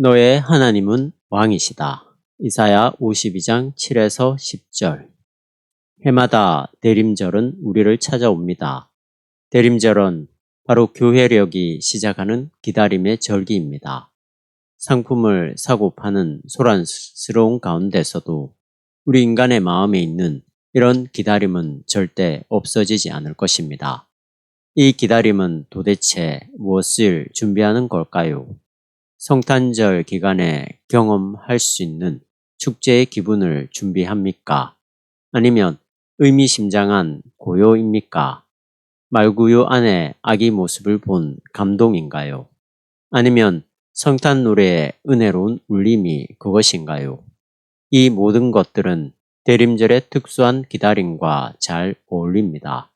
너의 하나님은 왕이시다. 이사야 52장 7에서 10절. 해마다 대림절은 우리를 찾아옵니다. 대림절은 바로 교회력이 시작하는 기다림의 절기입니다. 상품을 사고 파는 소란스러운 가운데서도 우리 인간의 마음에 있는 이런 기다림은 절대 없어지지 않을 것입니다. 이 기다림은 도대체 무엇을 준비하는 걸까요? 성탄절 기간에 경험할 수 있는 축제의 기분을 준비합니까? 아니면 의미심장한 고요입니까? 말구유 안에 아기 모습을 본 감동인가요? 아니면 성탄 노래의 은혜로운 울림이 그것인가요? 이 모든 것들은 대림절의 특수한 기다림과 잘 어울립니다.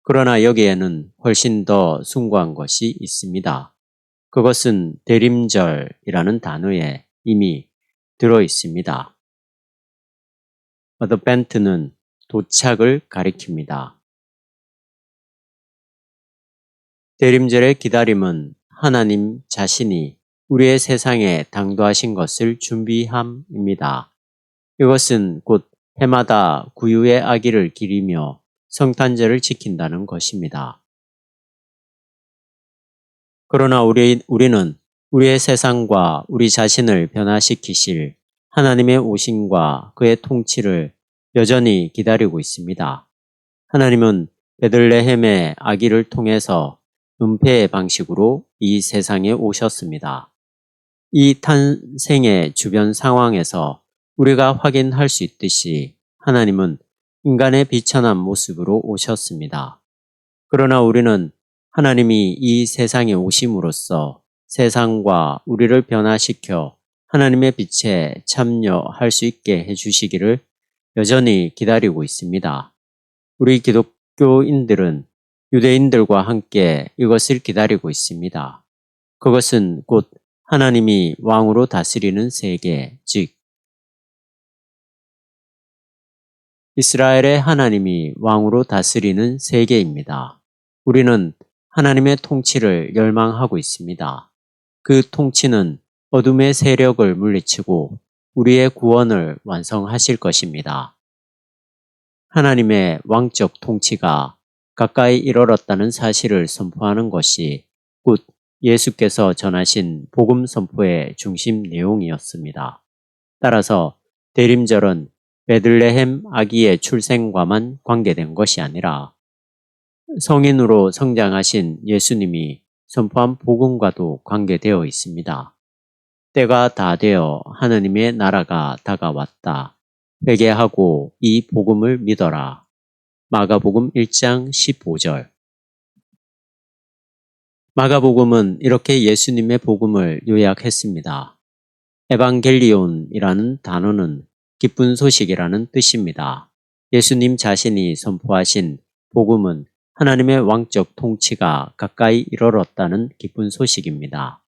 그러나 여기에는 훨씬 더 숭고한 것이 있습니다. 그것은 대림절이라는 단어에 이미 들어 있습니다. 어드벤트는 도착을 가리킵니다. 대림절의 기다림은 하나님 자신이 우리의 세상에 당도하신 것을 준비함입니다. 이것은 곧 해마다 구유의 아기를 기리며 성탄절을 지킨다는 것입니다. 그러나 우리는 우리의 세상과 우리 자신을 변화시키실 하나님의 오심과 그의 통치를 여전히 기다리고 있습니다. 하나님은 베들레헴의 아기를 통해서 은폐의 방식으로 이 세상에 오셨습니다. 이 탄생의 주변 상황에서 우리가 확인할 수 있듯이 하나님은 인간의 비천한 모습으로 오셨습니다. 그러나 우리는 하나님이 이 세상에 오심으로써 세상과 우리를 변화시켜 하나님의 빛에 참여할 수 있게 해주시기를 여전히 기다리고 있습니다. 우리 기독교인들은 유대인들과 함께 이것을 기다리고 있습니다. 그것은 곧 하나님이 왕으로 다스리는 세계, 즉 이스라엘의 하나님이 왕으로 다스리는 세계입니다. 우리는 하나님의 통치를 열망하고 있습니다. 그 통치는 어둠의 세력을 물리치고 우리의 구원을 완성하실 것입니다. 하나님의 왕적 통치가 가까이 이르렀다는 사실을 선포하는 것이 곧 예수께서 전하신 복음 선포의 중심 내용이었습니다. 따라서 대림절은 베들레헴 아기의 출생과만 관계된 것이 아니라 성인으로 성장하신 예수님이 선포한 복음과도 관계되어 있습니다. 때가 다 되어 하나님의 나라가 다가왔다. 회개하고 이 복음을 믿어라. 마가복음 1장 15절. 마가복음은 이렇게 예수님의 복음을 요약했습니다. 에반겔리온이라는 단어는 기쁜 소식이라는 뜻입니다. 예수님 자신이 선포하신 복음은 하나님의 왕적 통치가 가까이 이르렀다는 기쁜 소식입니다.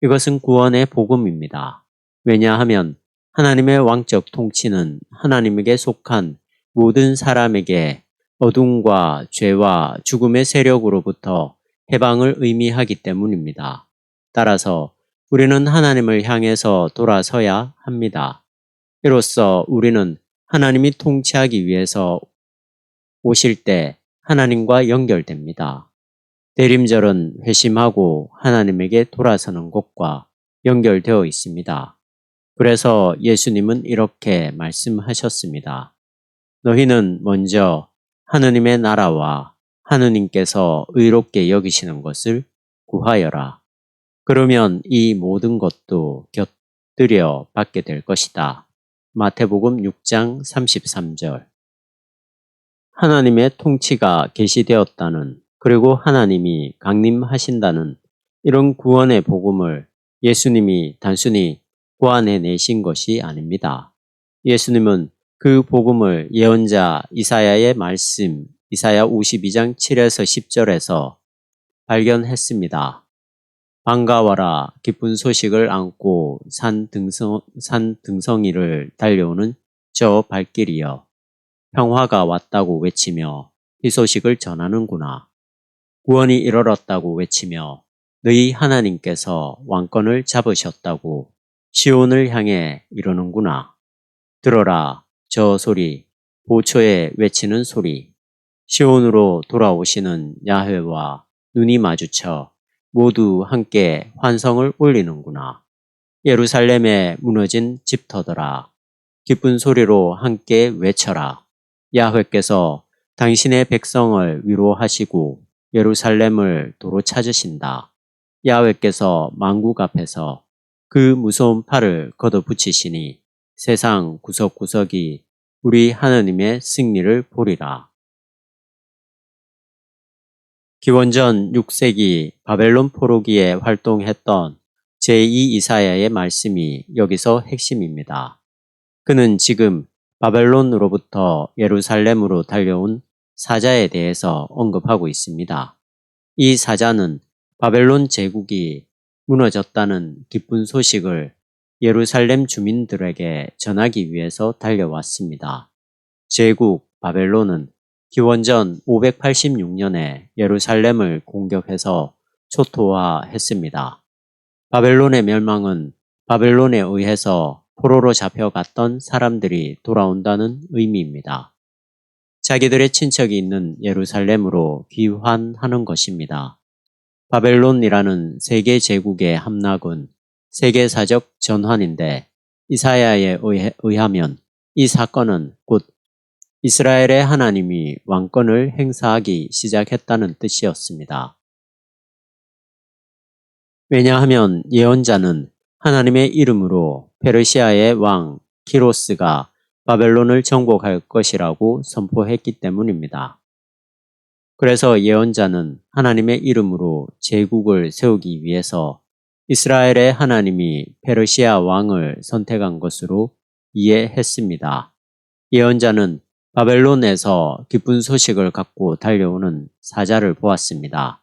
이것은 구원의 복음입니다. 왜냐하면 하나님의 왕적 통치는 하나님에게 속한 모든 사람에게 어둠과 죄와 죽음의 세력으로부터 해방을 의미하기 때문입니다. 따라서 우리는 하나님을 향해서 돌아서야 합니다. 이로써 우리는 하나님이 통치하기 위해서 오실 때 하나님과 연결됩니다. 대림절은 회심하고 하나님에게 돌아서는 것과 연결되어 있습니다. 그래서 예수님은 이렇게 말씀하셨습니다. 너희는 먼저 하느님의 나라와 하느님께서 의롭게 여기시는 것을 구하여라. 그러면 이 모든 것도 곁들여 받게 될 것이다. 마태복음 6장 33절. 하나님의 통치가 계시되었다는 그리고 하나님이 강림하신다는 이런 구원의 복음을 예수님이 단순히 고안해내신 것이 아닙니다. 예수님은 그 복음을 예언자 이사야의 말씀 이사야 52장 7에서 10절에서 발견했습니다. 반가워라 기쁜 소식을 안고 산 등성이를 달려오는 저 발길이여. 평화가 왔다고 외치며 희소식을 전하는구나. 구원이 이르렀다고 외치며 너희 하나님께서 왕권을 잡으셨다고 시온을 향해 이러는구나. 들어라, 저 소리, 보초에 외치는 소리. 시온으로 돌아오시는 야훼와 눈이 마주쳐 모두 함께 환성을 올리는구나. 예루살렘에 무너진 집터더라. 기쁜 소리로 함께 외쳐라. 야훼께서 당신의 백성을 위로하시고 예루살렘을 도로 찾으신다. 야훼께서 만국 앞에서 그 무서운 팔을 걷어붙이시니 세상 구석구석이 우리 하나님의 승리를 보리라. 기원전 6세기 바벨론 포로기에 활동했던 제2 이사야의 말씀이 여기서 핵심입니다. 그는 지금 바벨론으로부터 예루살렘으로 달려온 사자에 대해서 언급하고 있습니다. 이 사자는 바벨론 제국이 무너졌다는 기쁜 소식을 예루살렘 주민들에게 전하기 위해서 달려왔습니다. 제국 바벨론은 기원전 586년에 예루살렘을 공격해서 초토화했습니다. 바벨론의 멸망은 바벨론에 의해서 포로로 잡혀갔던 사람들이 돌아온다는 의미입니다. 자기들의 친척이 있는 예루살렘으로 귀환하는 것입니다. 바벨론이라는 세계 제국의 함락은 세계사적 전환인데 이사야에 의하면 이 사건은 곧 이스라엘의 하나님이 왕권을 행사하기 시작했다는 뜻이었습니다. 왜냐하면 예언자는 하나님의 이름으로 페르시아의 왕 키로스가 바벨론을 정복할 것이라고 선포했기 때문입니다. 그래서 예언자는 하나님의 이름으로 제국을 세우기 위해서 이스라엘의 하나님이 페르시아 왕을 선택한 것으로 이해했습니다. 예언자는 바벨론에서 기쁜 소식을 갖고 달려오는 사자를 보았습니다.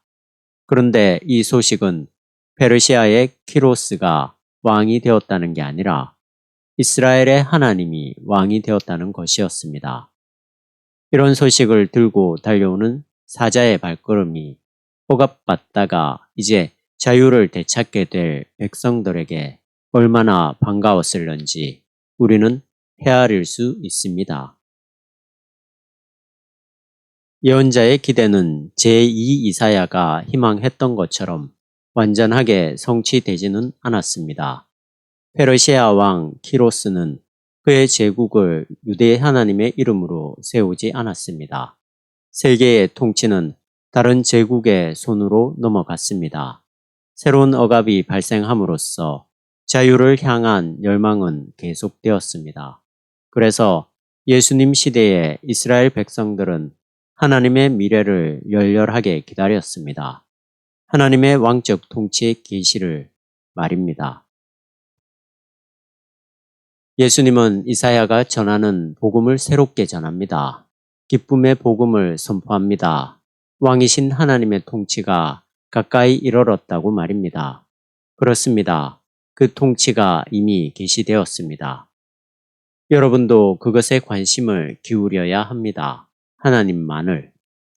그런데 이 소식은 페르시아의 키로스가 왕이 되었다는 게 아니라 이스라엘의 하나님이 왕이 되었다는 것이었습니다. 이런 소식을 들고 달려오는 사자의 발걸음이 억압받다가 이제 자유를 되찾게 될 백성들에게 얼마나 반가웠을런지 우리는 헤아릴 수 있습니다. 예언자의 기대는 제2 이사야가 희망했던 것처럼 완전하게 성취되지는 않았습니다. 페르시아 왕 키로스는 그의 제국을 유대 하나님의 이름으로 세우지 않았습니다. 세계의 통치는 다른 제국의 손으로 넘어갔습니다. 새로운 억압이 발생함으로써 자유를 향한 열망은 계속되었습니다. 그래서 예수님 시대의 이스라엘 백성들은 하나님의 미래를 열렬하게 기다렸습니다. 하나님의 왕적 통치의 계시를 말입니다. 예수님은 이사야가 전하는 복음을 새롭게 전합니다. 기쁨의 복음을 선포합니다. 왕이신 하나님의 통치가 가까이 이르렀다고 말입니다. 그렇습니다. 그 통치가 이미 계시되었습니다. 여러분도 그것에 관심을 기울여야 합니다. 하나님만을,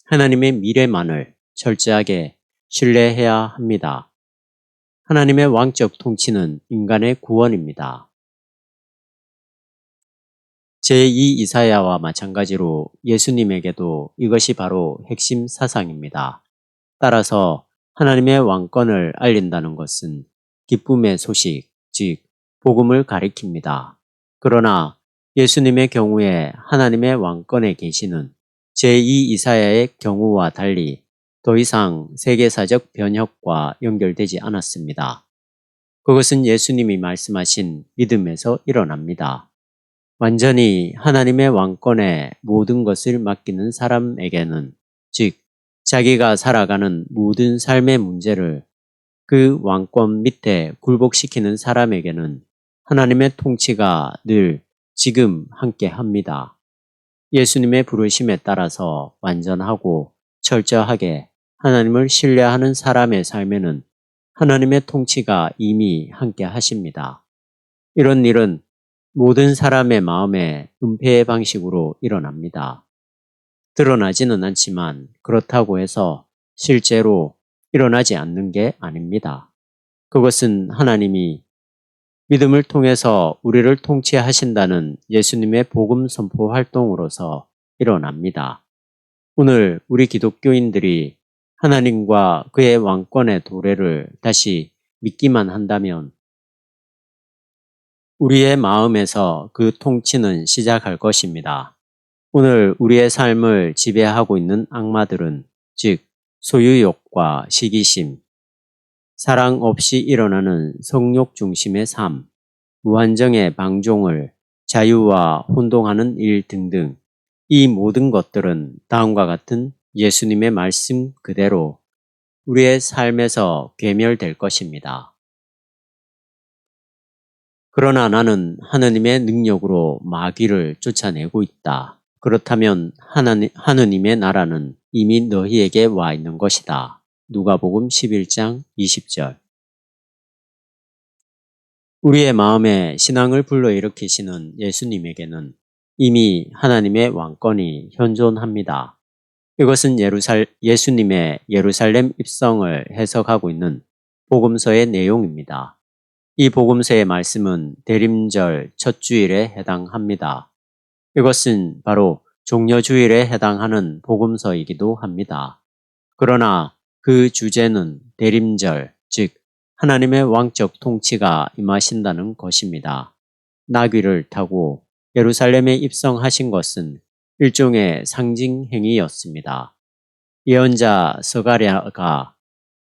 하나님의 미래만을 철저하게 신뢰해야 합니다. 하나님의 왕적 통치는 인간의 구원입니다. 제2 이사야와 마찬가지로 예수님에게도 이것이 바로 핵심 사상입니다. 따라서 하나님의 왕권을 알린다는 것은 기쁨의 소식, 즉 복음을 가리킵니다. 그러나 예수님의 경우에 하나님의 왕권의 계시는 제2 이사야의 경우와 달리 더 이상 세계사적 변혁과 연결되지 않았습니다. 그것은 예수님이 말씀하신 믿음에서 일어납니다. 완전히 하나님의 왕권에 모든 것을 맡기는 사람에게는, 즉 자기가 살아가는 모든 삶의 문제를 그 왕권 밑에 굴복시키는 사람에게는 하나님의 통치가 늘 지금 함께 합니다. 예수님의 부르심에 따라서 완전하고 철저하게 하나님을 신뢰하는 사람의 삶에는 하나님의 통치가 이미 함께 하십니다. 이런 일은 모든 사람의 마음에 은폐의 방식으로 일어납니다. 드러나지는 않지만 그렇다고 해서 실제로 일어나지 않는 게 아닙니다. 그것은 하나님이 믿음을 통해서 우리를 통치하신다는 예수님의 복음 선포 활동으로서 일어납니다. 오늘 우리 기독교인들이 하나님과 그의 왕권의 도래를 다시 믿기만 한다면 우리의 마음에서 그 통치는 시작할 것입니다. 오늘 우리의 삶을 지배하고 있는 악마들은 즉 소유욕과 시기심, 사랑 없이 일어나는 성욕 중심의 삶, 무한정의 방종을 자유와 혼동하는 일 등등 이 모든 것들은 다음과 같은 예수님의 말씀 그대로 우리의 삶에서 괴멸될 것입니다. 그러나 나는 하느님의 능력으로 마귀를 쫓아내고 있다. 그렇다면 하느님의 나라는 이미 너희에게 와 있는 것이다. 누가복음 11장 20절. 우리의 마음에 신앙을 불러일으키시는 예수님에게는 이미 하나님의 왕권이 현존합니다. 이것은 예수님의 예루살렘 입성을 해석하고 있는 복음서의 내용입니다. 이 복음서의 말씀은 대림절 첫 주일에 해당합니다. 이것은 바로 종려주일에 해당하는 복음서이기도 합니다. 그러나 그 주제는 대림절, 즉 하나님의 왕적 통치가 임하신다는 것입니다. 나귀를 타고 예루살렘에 입성하신 것은 일종의 상징 행위였습니다. 예언자 스가랴가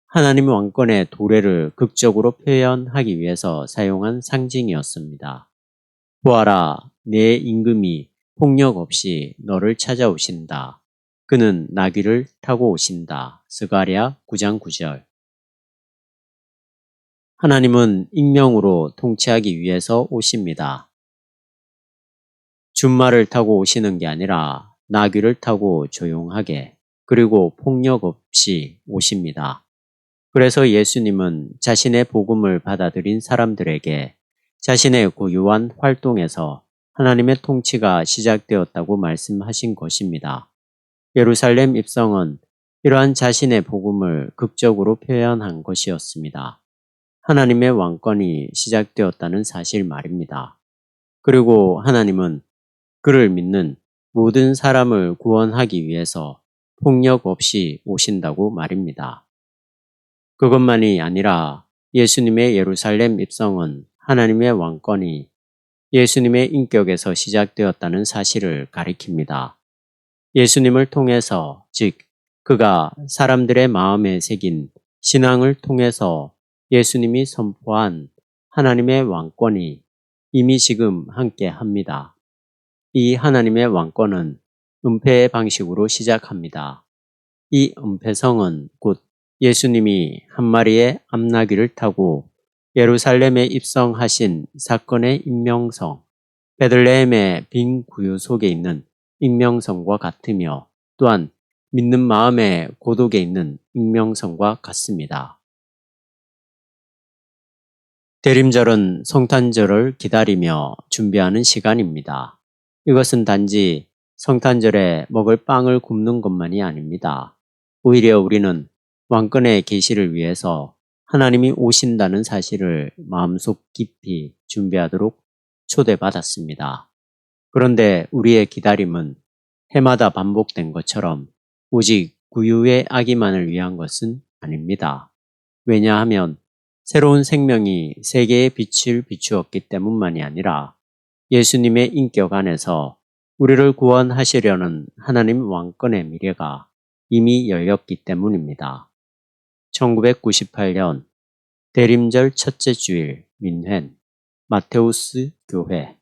하나님 왕권의 도래를 극적으로 표현하기 위해서 사용한 상징이었습니다. 보아라, 내 임금이 폭력 없이 너를 찾아오신다. 그는 나귀를 타고 오신다. 스가랴 9장 9절. 하나님은 익명으로 통치하기 위해서 오십니다. 준말을 타고 오시는 게 아니라 나귀를 타고 조용하게 그리고 폭력 없이 오십니다. 그래서 예수님은 자신의 복음을 받아들인 사람들에게 자신의 고유한 활동에서 하나님의 통치가 시작되었다고 말씀하신 것입니다. 예루살렘 입성은 이러한 자신의 복음을 극적으로 표현한 것이었습니다. 하나님의 왕권이 시작되었다는 사실 말입니다. 그리고 하나님은 그를 믿는 모든 사람을 구원하기 위해서 폭력 없이 오신다고 말입니다. 그것만이 아니라 예수님의 예루살렘 입성은 하나님의 왕권이 예수님의 인격에서 시작되었다는 사실을 가리킵니다. 예수님을 통해서, 즉 그가 사람들의 마음에 새긴 신앙을 통해서 예수님이 선포한 하나님의 왕권이 이미 지금 함께 합니다. 이 하나님의 왕권은 은폐의 방식으로 시작합니다. 이 은폐성은 곧 예수님이 한 마리의 암나귀를 타고 예루살렘에 입성하신 사건의 임명성, 베들레헴의 빈 구유 속에 있는 임명성과 같으며 또한 믿는 마음의 고독에 있는 임명성과 같습니다. 대림절은 성탄절을 기다리며 준비하는 시간입니다. 이것은 단지 성탄절에 먹을 빵을 굽는 것만이 아닙니다. 오히려 우리는 왕권의 계시를 위해서 하나님이 오신다는 사실을 마음속 깊이 준비하도록 초대받았습니다. 그런데 우리의 기다림은 해마다 반복된 것처럼 오직 구유의 아기만을 위한 것은 아닙니다. 왜냐하면 새로운 생명이 세계의 빛을 비추었기 때문만이 아니라 예수님의 인격 안에서 우리를 구원하시려는 하나님 왕권의 미래가 이미 열렸기 때문입니다. 1998년 대림절 첫째 주일 민회 마테우스 교회